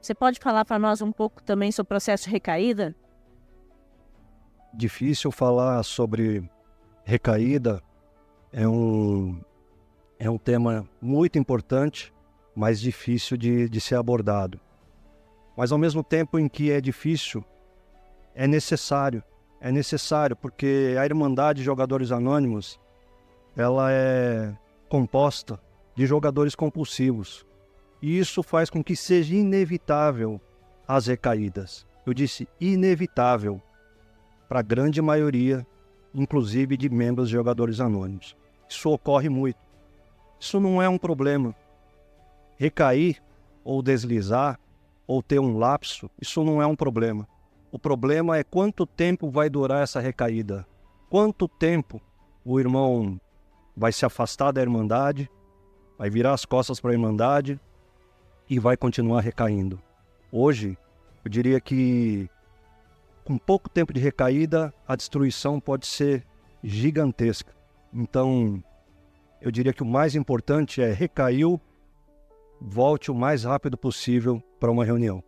Você pode falar para nós um pouco também sobre o processo de recaída? Difícil falar sobre recaída, é um tema muito importante, mas difícil de ser abordado. Mas ao mesmo tempo em que é difícil, é necessário. É necessário porque a Irmandade de Jogadores Anônimos, ela é composta de jogadores compulsivos. E isso faz com que seja inevitável as recaídas. Eu disse inevitável para a grande maioria, inclusive de membros de Jogadores Anônimos. Isso ocorre muito. Isso não é um problema. Recair ou deslizar ou ter um lapso, isso não é um problema. O problema é quanto tempo vai durar essa recaída. Quanto tempo o irmão vai se afastar da Irmandade, vai virar as costas para a Irmandade e vai continuar recaindo. Hoje, eu diria que com pouco tempo de recaída, a destruição pode ser gigantesca. Então, eu diria que o mais importante é recaiu, volte o mais rápido possível para uma reunião.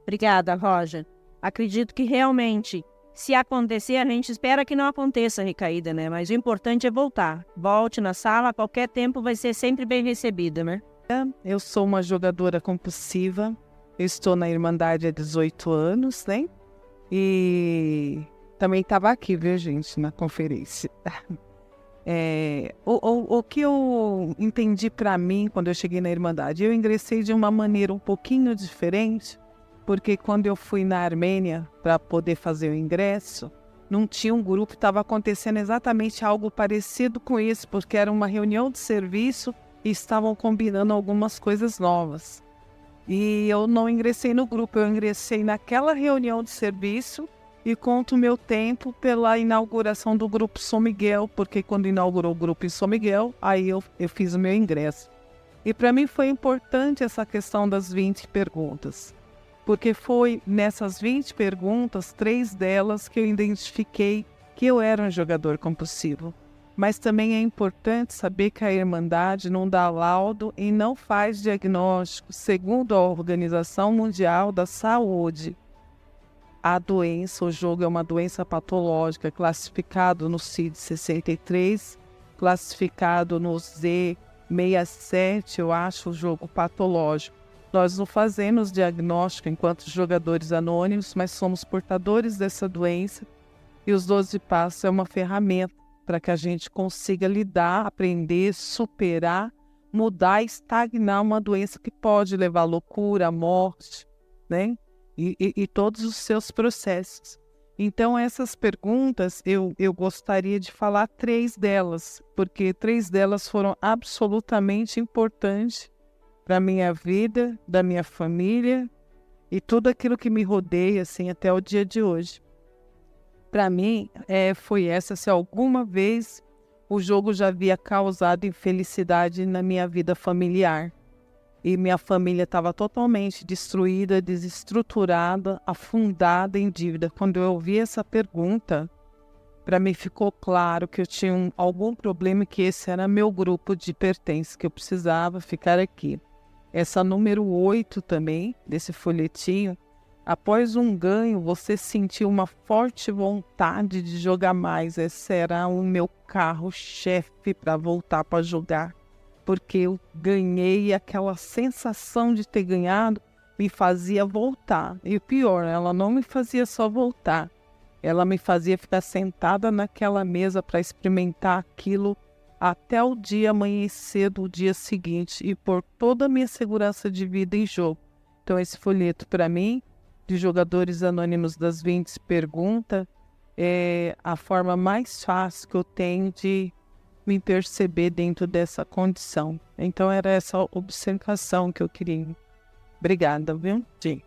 Obrigada, Roger. Acredito que realmente, se acontecer, a gente espera que não aconteça a recaída, né? Mas o importante é voltar. Volte na sala, a qualquer tempo vai ser sempre bem recebida, né? Eu sou uma jogadora compulsiva. Eu estou na Irmandade há 18 anos, né? E também estava aqui, viu, gente, na conferência. O que eu entendi para mim quando eu cheguei na Irmandade, eu ingressei de uma maneira um pouquinho diferente, porque quando eu fui na Armênia para poder fazer o ingresso, não tinha um grupo, estava acontecendo exatamente algo parecido com isso, porque era uma reunião de serviço e estavam combinando algumas coisas novas. E eu não ingressei no grupo, eu ingressei naquela reunião de serviço e conto o meu tempo pela inauguração do grupo São Miguel, porque quando inaugurou o grupo em São Miguel, aí eu fiz o meu ingresso. E para mim foi importante essa questão das 20 perguntas, porque foi nessas 20 perguntas, 3 delas que eu identifiquei que eu era um jogador compulsivo. Mas também é importante saber que a Irmandade não dá laudo e não faz diagnóstico, segundo a Organização Mundial da Saúde. A doença, o jogo é uma doença patológica, classificado no CID-63, classificado no Z67, eu acho, o jogo patológico. Nós não fazemos diagnóstico enquanto jogadores anônimos, mas somos portadores dessa doença e os 12 passos é uma ferramenta para que a gente consiga lidar, aprender, superar, mudar, estagnar uma doença que pode levar à loucura, à morte, né? E todos os seus processos. Então, essas perguntas, eu gostaria de falar 3 delas, porque 3 delas foram absolutamente importantes para a minha vida, da minha família e tudo aquilo que me rodeia, assim, até o dia de hoje. Para mim, foi essa, se alguma vez o jogo já havia causado infelicidade na minha vida familiar. E minha família estava totalmente destruída, desestruturada, afundada em dívida. Quando eu ouvi essa pergunta, para mim ficou claro que eu tinha algum problema e que esse era meu grupo de pertences, que eu precisava ficar aqui. Essa número 8 também, desse folhetinho, após um ganho, você sentiu uma forte vontade de jogar mais. Esse será o meu carro-chefe para voltar para jogar. Porque eu ganhei e aquela sensação de ter ganhado me fazia voltar. E o pior, ela não me fazia só voltar. Ela me fazia ficar sentada naquela mesa para experimentar aquilo até o dia amanhecer do dia seguinte e pôr toda a minha segurança de vida em jogo. Então esse folheto para mim, de Jogadores Anônimos das 20 perguntas, é a forma mais fácil que eu tenho de me perceber dentro dessa condição. Então era essa observação que eu queria. Obrigada, viu? Sim.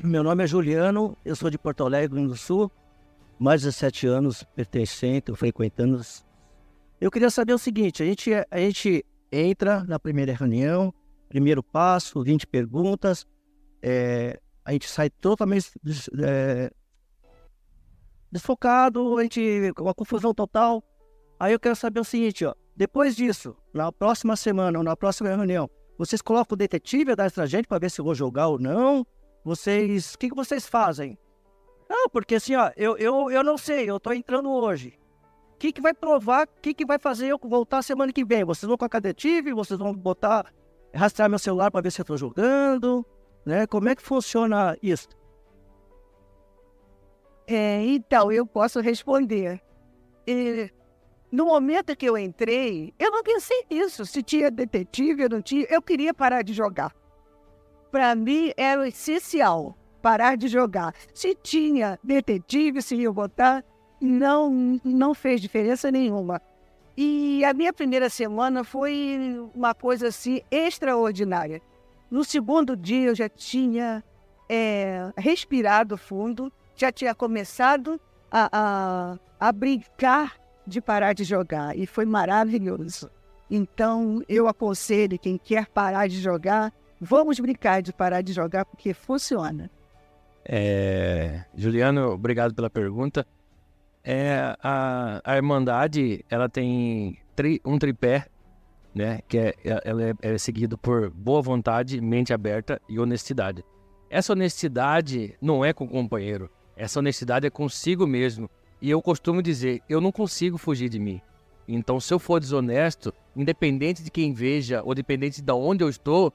Meu nome é Juliano, eu sou de Porto Alegre, Rio Grande do Sul, mais de 17 anos pertencente, frequentando. Eu queria saber o seguinte, a gente entra na primeira reunião, primeiro passo, 20 perguntas, a gente sai totalmente desfocado, com uma confusão total. Aí eu quero saber o seguinte, ó, depois disso, na próxima semana ou na próxima reunião, Vocês colocam o detetive atrás da gente para ver se eu vou jogar ou não? O que vocês fazem? Não, porque assim, ó, eu não sei, eu tô entrando hoje. O que vai provar, o que vai fazer eu voltar semana que vem? Vocês vão colocar detetive, vocês vão rastrear meu celular para ver se eu tô jogando, né? Como é que funciona isso? Então, eu posso responder. No momento que eu entrei, eu não pensei nisso, se tinha detetive ou não tinha. Eu queria parar de jogar. Para mim, era essencial parar de jogar. Se tinha detetive, se ia botar, não fez diferença nenhuma. E a minha primeira semana foi uma coisa assim extraordinária. No segundo dia, eu já tinha respirado fundo, já tinha começado a brincar de parar de jogar, e foi maravilhoso. Então, eu aconselho quem quer parar de jogar, vamos brincar de parar de jogar, porque funciona. Juliano, obrigado pela pergunta. A Irmandade, ela tem um tripé, né, que ela é seguido por boa vontade, mente aberta e honestidade. Essa honestidade não é com o companheiro, essa honestidade é consigo mesmo. E eu costumo dizer, eu não consigo fugir de mim. Então, se eu for desonesto, independente de quem veja ou independente de onde eu estou,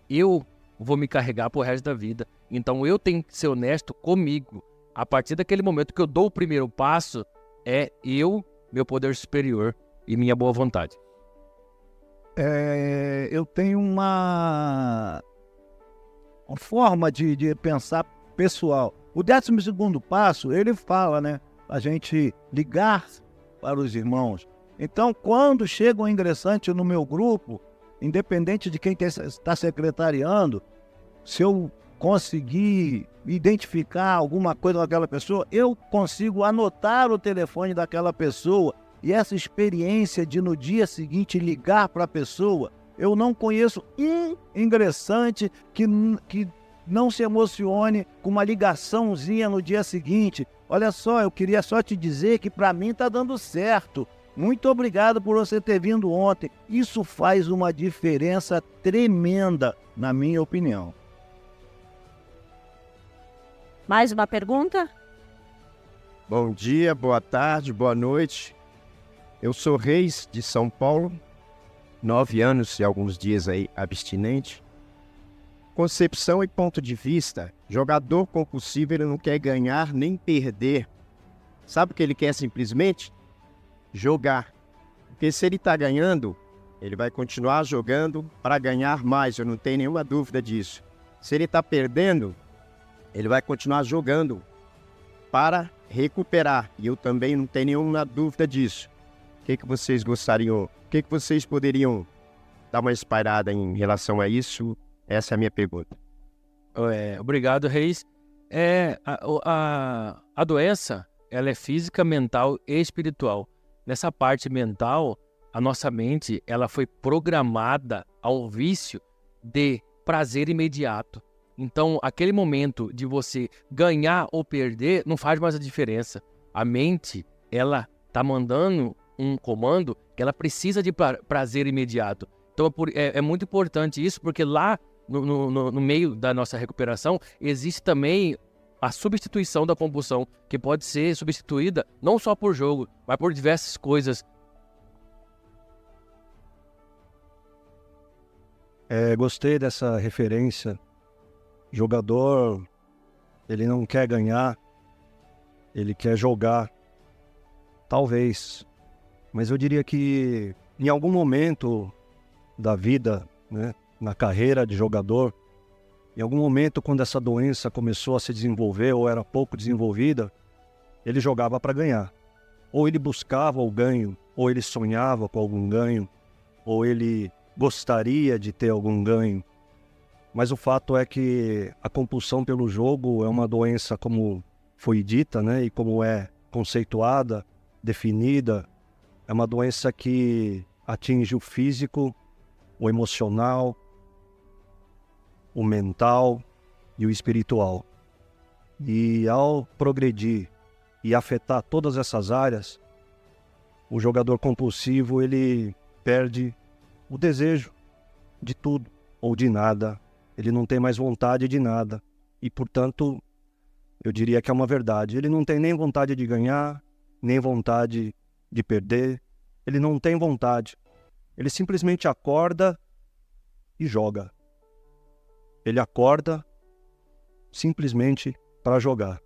eu vou me carregar pro resto da vida. Então, eu tenho que ser honesto comigo. A partir daquele momento que eu dou o primeiro passo, é eu, meu poder superior e minha boa vontade. Eu tenho uma forma de pensar pessoal. O 12º passo, ele fala, né? A gente ligar para os irmãos. Então, quando chega um ingressante no meu grupo, independente de quem está secretariando, se eu conseguir identificar alguma coisa daquela pessoa, eu consigo anotar o telefone daquela pessoa. E essa experiência de no dia seguinte ligar para a pessoa, eu não conheço um ingressante que não se emocione com uma ligaçãozinha no dia seguinte. Olha só, eu queria só te dizer que para mim está dando certo. Muito obrigado por você ter vindo ontem. Isso faz uma diferença tremenda, na minha opinião. Mais uma pergunta? Bom dia, boa tarde, boa noite. Eu sou Reis, de São Paulo, 9 anos e alguns dias aí abstinente. Concepção e ponto de vista, jogador compulsivo ele não quer ganhar nem perder. Sabe o que ele quer simplesmente? Jogar. Porque se ele está ganhando, ele vai continuar jogando para ganhar mais, eu não tenho nenhuma dúvida disso. Se ele está perdendo, ele vai continuar jogando para recuperar, e eu também não tenho nenhuma dúvida disso. O que vocês gostariam, o que vocês poderiam dar uma espalhada em relação a isso? Essa é a minha pergunta. Obrigado, Reis. A doença, ela é física, mental e espiritual. Nessa parte mental, a nossa mente, ela foi programada ao vício de prazer imediato. Então, aquele momento de você ganhar ou perder não faz mais a diferença. A mente, ela tá mandando um comando que ela precisa de prazer imediato. Então, é muito importante isso, porque lá no meio da nossa recuperação, existe também a substituição da compulsão, que pode ser substituída não só por jogo, mas por diversas coisas. Gostei dessa referência. Jogador, ele não quer ganhar, ele quer jogar. Talvez. Mas eu diria que em algum momento da vida, né, na carreira de jogador, em algum momento quando essa doença começou a se desenvolver ou era pouco desenvolvida, ele jogava para ganhar. Ou ele buscava o ganho, ou ele sonhava com algum ganho, ou ele gostaria de ter algum ganho. Mas o fato é que a compulsão pelo jogo é uma doença, como foi dita, né, e como é conceituada, definida, é uma doença que atinge o físico, o emocional, o mental e o espiritual. E ao progredir e afetar todas essas áreas, o jogador compulsivo ele perde o desejo de tudo ou de nada. Ele não tem mais vontade de nada. E, portanto, eu diria que é uma verdade. Ele não tem nem vontade de ganhar, nem vontade de perder. Ele não tem vontade. Ele simplesmente acorda e joga. Ele acorda simplesmente para jogar.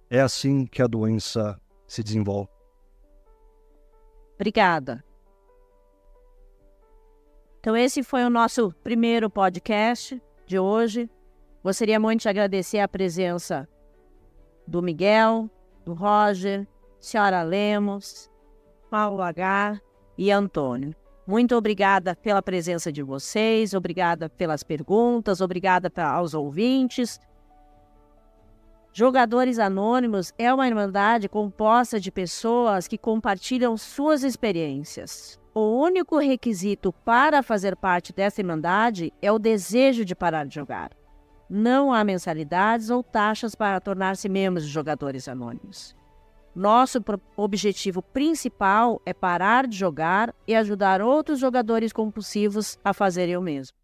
É assim que a doença se desenvolve. Obrigada. Então esse foi o nosso primeiro podcast de hoje. Gostaria muito de agradecer a presença do Miguel, do Roger, senhora Lemos, Paulo H. e Antônio. Muito obrigada pela presença de vocês, obrigada pelas perguntas, obrigada aos ouvintes. Jogadores Anônimos é uma irmandade composta de pessoas que compartilham suas experiências. O único requisito para fazer parte dessa irmandade é o desejo de parar de jogar. Não há mensalidades ou taxas para tornar-se membros de Jogadores Anônimos. Nosso objetivo principal é parar de jogar e ajudar outros jogadores compulsivos a fazerem o mesmo.